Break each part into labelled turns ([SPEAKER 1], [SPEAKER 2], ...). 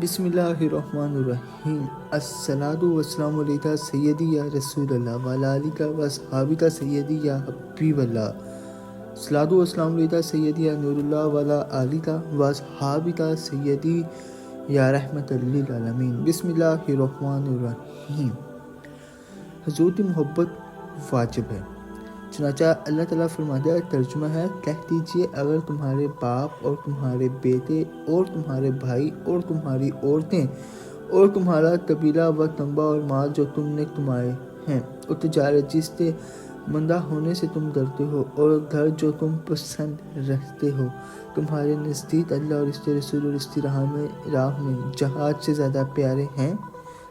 [SPEAKER 1] بسم اللہ الرحمن الرحیم۔ الصلاۃ والسلام علیک سیدی یا رسول اللہ وعلی آلک و اصحابک سیدی یا حبیب اللہ۔ الصلاۃ والسلام علیک سیدی یا نور اللہ وعلی آلک و اصحابک سیدی یا رحمت للعالمین۔ بسم اللہ الرحمن الرحیم۔ حضور کی محبت واجب ہے، چنانچہ اللہ تعالیٰ فرماتا ہے، ترجمہ ہے، کہہ دیجئے اگر تمہارے باپ اور تمہارے بیٹے اور تمہارے بھائی اور تمہاری عورتیں اور تمہارا قبیلہ و تنبہ اور مال جو تم نے کمائے ہیں اور تجارت جس سے مندہ ہونے سے تم ڈرتے ہو اور گھر جو تم پسند رکھتے ہو تمہارے نزدیک اللہ اور اس کے رسول اور اس کی راہ میں جہاد سے زیادہ پیارے ہیں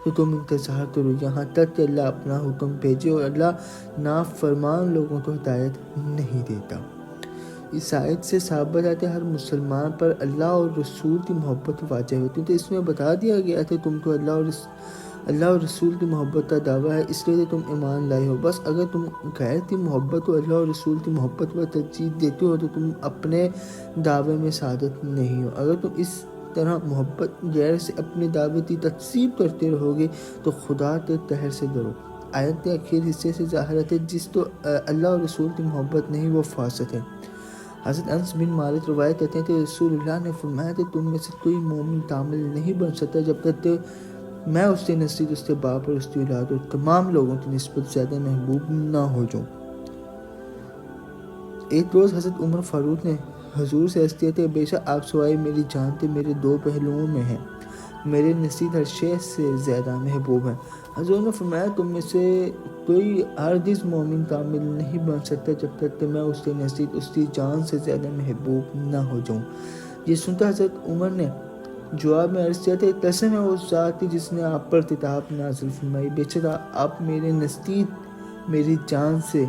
[SPEAKER 1] تو تم انتظار کرو یہاں تک کہ اللہ اپنا حکم بھیجے، اور اللہ نافرمان لوگوں کو ہدایت نہیں دیتا۔ اس آیت سے ثابت ہے کہ ہر مسلمان پر اللہ اور رسول کی محبت واجب ہوتی ہے، تو اس میں بتا دیا گیا کہ تم کو اللہ اور رسول کی محبت کا دعویٰ ہے، اس لیے تم ایمان لائے ہو۔ بس اگر تم غیر کی محبت اور اللہ اور رسول کی محبت پر ترجیح دیتے ہو تو تم اپنے دعوے میں صادق نہیں ہو۔ اگر تم اس طرح محبت غیر سے اپنے دعوے کی تکذیب کرتے رہو گے تو خدا کے قہر سے ڈرو۔ آیت کے آخری حصے سے ظاہر ہے جس تو اللہ اور رسول کی محبت نہیں وہ فاسق ہے۔ حضرت انس بن مالک روایت کرتے ہیں کہ رسول اللہ نے فرمایا کہ تم میں سے کوئی مومن کامل نہیں بن سکتا جب تک کہ میں اس کے نزدیک اس کے باپ اور اس کی اولاد اور تمام لوگوں کی نسبت زیادہ محبوب نہ ہو جاؤں۔ ایک روز حضرت عمر فاروق نے حضور سے عرض کیا کہ بے شک آپ سوائے میری جان کے میرے دو پہلوؤں میں ہیں، میرے نزدیک ہر شے سے زیادہ محبوب ہیں۔ حضور نے فرمایا تم میں سے کوئی ہرگز مومن کامل نہیں بن سکتا جب تک کہ میں اس کے نزدیک اس کی جان سے زیادہ محبوب نہ ہو جاؤں۔ یہ سنتا حضرت عمر نے جواب میں عرض کیا کہ قسم ہے اس ذات کی جس نے آپ پر کتاب نازل فرمائی، بے شک آپ میرے نزدیک میری جان سے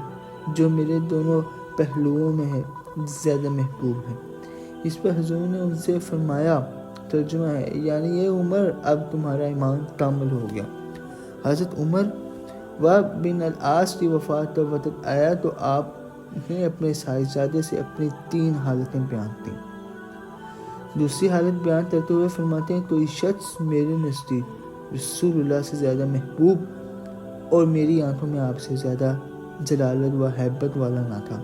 [SPEAKER 1] جو میرے دونوں پہلوؤں میں ہے زیادہ محبوب ہے۔ اس پر حضور نے ان سے فرمایا، ترجمہ ہے، یعنی یہ عمر اب تمہارا ایمان کامل ہو گیا۔ حضرت عمر بن العاص کی وفات کا وقت آیا تو آپ نے اپنے صاحبزادے سے اپنی 3 حالتیں بیان کی۔ دوسری حالت بیان کرتے ہوئے فرماتے ہیں، کوئی شخص میرے نزدیک رسول اللہ سے زیادہ محبوب اور میری آنکھوں میں آپ سے زیادہ جلالت و ہیبت والا نہ تھا۔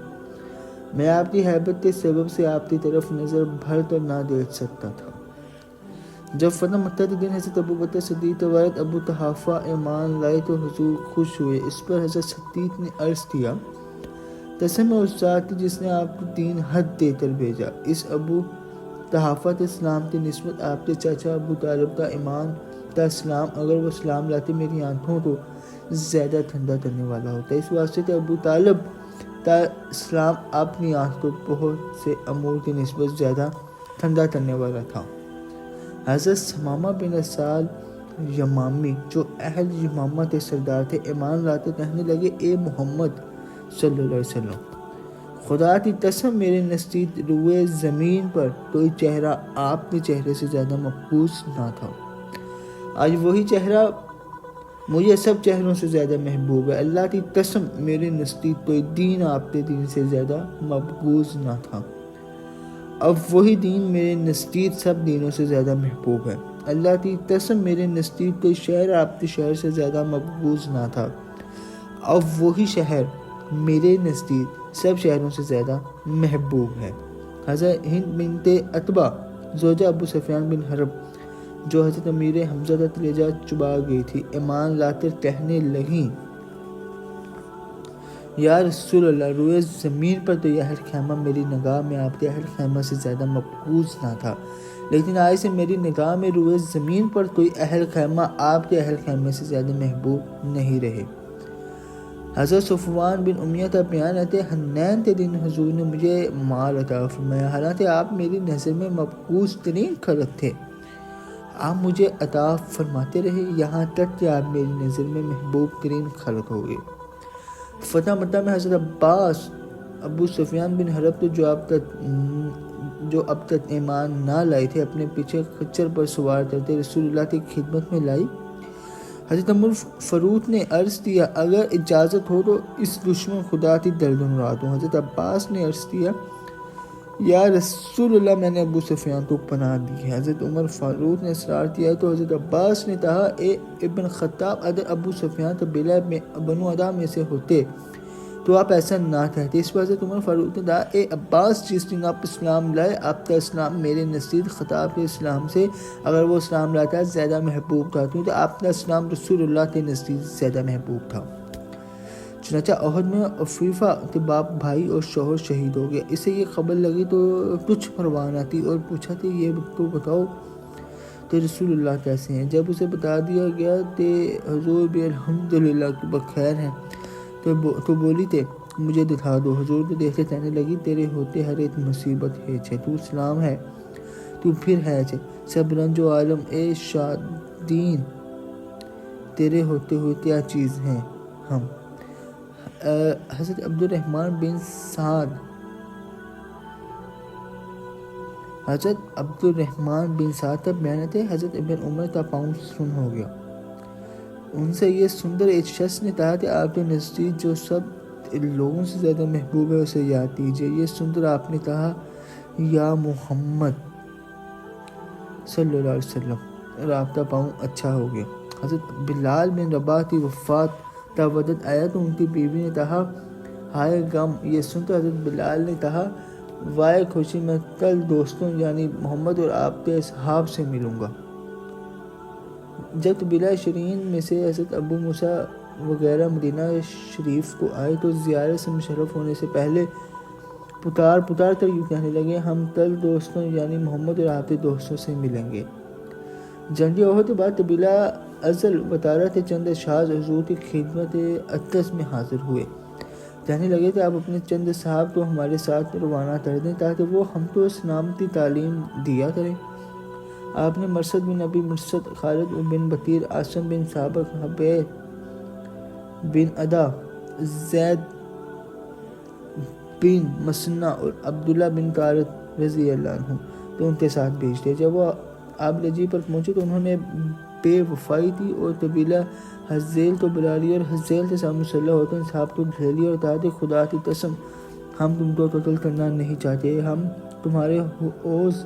[SPEAKER 1] میں آپ کی ہیبت کے سبب سے آپ کی طرف نظر بھر کر نہ دیکھ سکتا تھا۔ جب فتح مکہ کے دن حضرت ابو بکر صدیق روایت ابو قحافہ ایمان لائے تو حضور خوش ہوئے۔ اس پر حضرت صدیق نے عرض کیا، قسم ہے اس ذات کی جس نے آپ کو 3 حد دے کر بھیجا۔ اس ابو قحافہ کے اسلام کی نسبت آپ کے چاچا ابو طالب کا ایمان کا اسلام اگر وہ اسلام لاتے میری آنکھوں کو زیادہ ٹھنڈا کرنے والا ہوتا۔ اس واسطے کہ ابو طالب کا اسلام اپنی آنکھ کو بہت سے امور کی نسبت زیادہ ٹھنڈا کرنے والا تھا۔ حضرت ثمامہ بن اسال یمامی جو اہل یمامہ کے سردار تھے ایمان لاتے کہنے لگے، اے محمد صلی اللہ علیہ وسلم، خدا کی قسم میرے نزدیک روئے زمین پر کوئی چہرہ آپ کے چہرے سے زیادہ مقبوض نہ تھا۔ آج وہی چہرہ مجھے سب چہروں سے زیادہ محبوب ہے۔ اللہ کی قسم میرے نزدیک کوئی دین آپ کے دین سے زیادہ مقبوض نہ تھا۔ اب وہی دین میرے نزدیک سب دینوں سے زیادہ محبوب ہے۔ اللہ کی قسم میرے نزدیک کوئی شہر آپ کے شہر سے زیادہ مقبوض نہ تھا۔ اب وہی شہر میرے نزدیک سب شہروں سے زیادہ محبوب ہے۔ حضرت ہند بنت عتبہ زوجہ ابو سفیان بن حرب جو حضرت امیر حمزہ کا کلیجہ چبا گئی تھی ایمان لا کر کہنے لگیں، یا رسول اللہ، روئے زمین پر تو یہ اہل خیمہ میری نگاہ میں آپ کے اہل خیمہ سے زیادہ مقبوض نہ تھا، لیکن آج سے میری نگاہ میں روئے زمین پر کوئی اہل خیمہ آپ کے اہل خیمہ سے زیادہ محبوب نہیں رہے۔ حضرت صفوان بن امیہ کا بیان ہے کہ حنین کے دن حضور نے مجھے مال عطا فرمایا، حالانکہ آپ میری نظر میں مقبوض ترین خلق تھے۔ آپ مجھے عطا فرماتے رہے یہاں تک کہ آپ میری نظر میں محبوب ترین خلق ہو گئے۔ فتح مکہ میں حضرت عباس ابو سفیان بن حرب تو جو اب تک ایمان نہ لائے تھے اپنے پیچھے خچر پر سوار کرتے رسول اللہ کی خدمت میں لائی۔ حضرت عمر فاروق نے عرض کیا، اگر اجازت ہو تو اس دشمن خدا کی گردن اڑا دوں۔ حضرت عباس نے عرض کیا، یا رسول اللہ میں نے ابو سفیان کو پناہ دی ہے۔ حضرت عمر فاروق نے اصرار کیا تو حضرت عباس نے کہا اے ابن خطاب، اگر ابو سفیان قبیلہ بنو عدا میں سے ہوتے تو آپ ایسا نہ کہتے۔ اس پر حضرت عمر فاروق نے کہا اے عباس، جس دن آپ اسلام لائے آپ کا اسلام میرے نزدیک خطاب کے اسلام سے اگر وہ اسلام لاتا زیادہ محبوب تھا، کیونکہ آپ کا اسلام رسول اللہ کے نزدیک زیادہ محبوب تھا۔ چنانچہ احد میں عفیفہ کے باپ بھائی اور شوہر شہید ہو گیا۔ اسے یہ خبر لگی تو کچھ پرواہ نہ تھی اور پوچھا کہ یہ تو بتاؤ کہ رسول اللہ کیسے ہیں۔ جب اسے بتا دیا گیا کہ حضور بھی الحمدللہ بخیر ہیں تو بولی تھے مجھے دکھا دو۔ حضور کو دیکھتے کہنے لگی تیرے ہوتے ہر ایک مصیبت ہے چھے، تو اسلام ہے تو پھر ہے چھے، سب رنج و عالم اے شادین تیرے ہوتے ہوئے کیا چیز ہیں ہم۔ حضرت عبد الرحمن بن سعد کا بیان تھے، حضرت ابن عمر کا پاؤں سن ہو گیا۔ ان سے یہ سندر ایک شخص نے کہا کہ آپ کے نزدیک جو سب لوگوں سے زیادہ محبوب ہے اسے یاد کیجیے۔ یہ سندر آپ نے کہا یا محمد صلی اللہ علیہ وسلم، اور آپ کا پاؤں اچھا ہو گیا۔ حضرت بلال بن رباح کی وفات کا وقت آیا تو ان کی بیوی نے کہا ہائے غم۔ یہ سن کر حضرت بلال نے کہا وائے خوشی، میں کل دوستوں یعنی محمد اور آپ کے اصحاب سے ملوں گا۔ جب قبیلہ شرین میں سے حضرت ابو موسیٰ وغیرہ مدینہ شریف کو آئے تو زیارت سے مشرف ہونے سے پہلے پکار کر یوں کہنے لگے ہم کل دوستوں یعنی محمد اور آپ کے دوستوں سے ملیں گے۔ جنگ احد کے بعد قبیلہ ازل وطارہ کے چند اشخاص حضور کی خدمت اقدس میں حاضر ہوئے۔ کہنے لگے کہ آپ اپنے چند صحاب کو ہمارے ساتھ روانہ کر دیں تاکہ وہ ہم کو اسلام کی تعلیم دیا کریں۔ آپ نے مرثد بن ابی مرثد، خالد بن بطیر، عاصم بن سابق، حبیب بن ادا، زید بن مسنہ اور عبداللہ بن کارت رضی اللہ عنہ تو ان کے ساتھ بھیج دیا۔ جب وہ آپ رجی پر پہنچے تو انہوں نے بے وفائی کی اور قبیلہ حزیل کو بلا لیا اور حزیل کے ساتھ مسلح ہوتے ہیں صاحب کو گھیر لیا اور کہا کہ خدا کی قسم ہم تم کو قتل کرنا نہیں چاہتے، ہم تمہارے حوض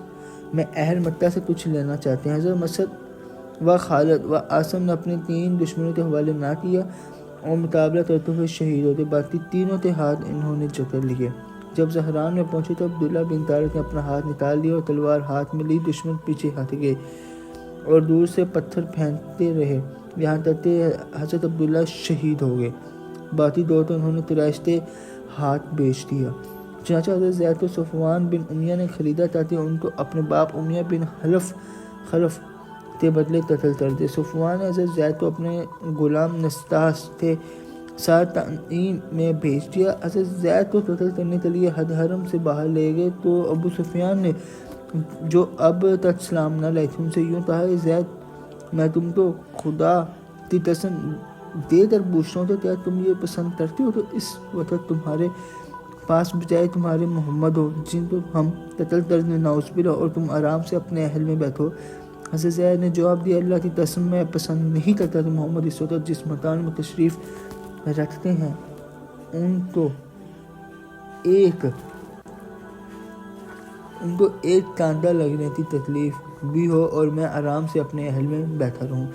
[SPEAKER 1] میں اہل مکہ سے کچھ لینا چاہتے ہیں۔ حضرت مرثد و خالد و عاصم نے اپنے 3 دشمنوں کے حوالے نہ کیا اور مقابلہ کرتے ہوئے شہید ہوتے، باقی تینوں کے ہاتھ انہوں نے جکڑ لیے۔ جب زہران میں پہنچے تو عبداللہ بن طارق نے اپنا ہاتھ نکال لیا اور تلوار ہاتھ میں لی، دشمن پیچھے ہٹ گئے اور دور سے پتھر پھینکتے رہے یہاں تک کہ حضرت عبداللہ شہید ہو گئے، باقی 2 تو انہوں نے تراشتے ہاتھ بیچ دیا۔ چنانچہ حضرت زید کو صفوان بن امیہ نے خریدا تاکہ ان کو اپنے باپ امیہ بن خلف کے بدلے قتل کر دے۔ صفوان نے حضرت زید کو اپنے غلام نسطاس کے ساتھ تنعیم میں بھیج دیا۔ حضرت زید کو قتل کرنے کے لیے حرم سے باہر لے گئے تو ابو سفیان نے جو اب تک اسلام نہ لائے تھے ان سے یوں کہا زید میں تم کو خدا کی قسم دے کر پوچھتا ہوں کہ کیا تم یہ پسند کرتے ہو کہ اس وقت تمہارے پاس بجائے تمہارے محمد ہو جن کو ہم قتل کر دیں نعوذ باللہ اور تم آرام سے اپنے اہل میں بیٹھو۔ حضرت زید نے جواب دیا اللہ کی قسم میں پسند نہیں کرتا کہ محمد اس وقت جس مکان میں تشریف رکھتے ہیں ان کو ایک کانٹا لگنے کی تکلیف بھی ہو اور میں آرام سے اپنے اہل میں بیٹھا رہوں۔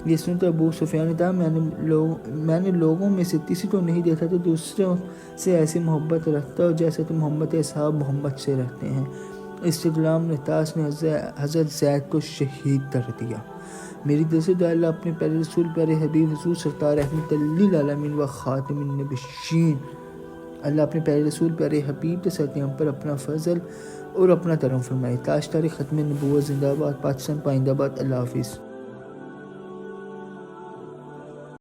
[SPEAKER 1] یہ سن تو ابو سفیان نے کہا میں نے لوگوں میں سے کسی کو نہیں دیکھا تو دوسروں سے ایسی محبت رکھتا ہو جیسے کہ محمد اصحاب محمد سے رہتے ہیں۔ اس سے غلام نطاس نے حضرت زید کو شہید کر دیا۔ میری دل سے دعا اللہ اپنے پیارے رسول پیارے حبیب حضور سرکار رحمت للعالمین و خاتم النبیین، اللہ اپنے پیارے رسول پیارے حبیب کے ساتھ ہم پر اپنا فضل اور اپنا کرم فرمائے۔ تاج تاریخ ختم نبوت زندہ باد، پاکستان پائندہ باد۔ اللہ حافظ۔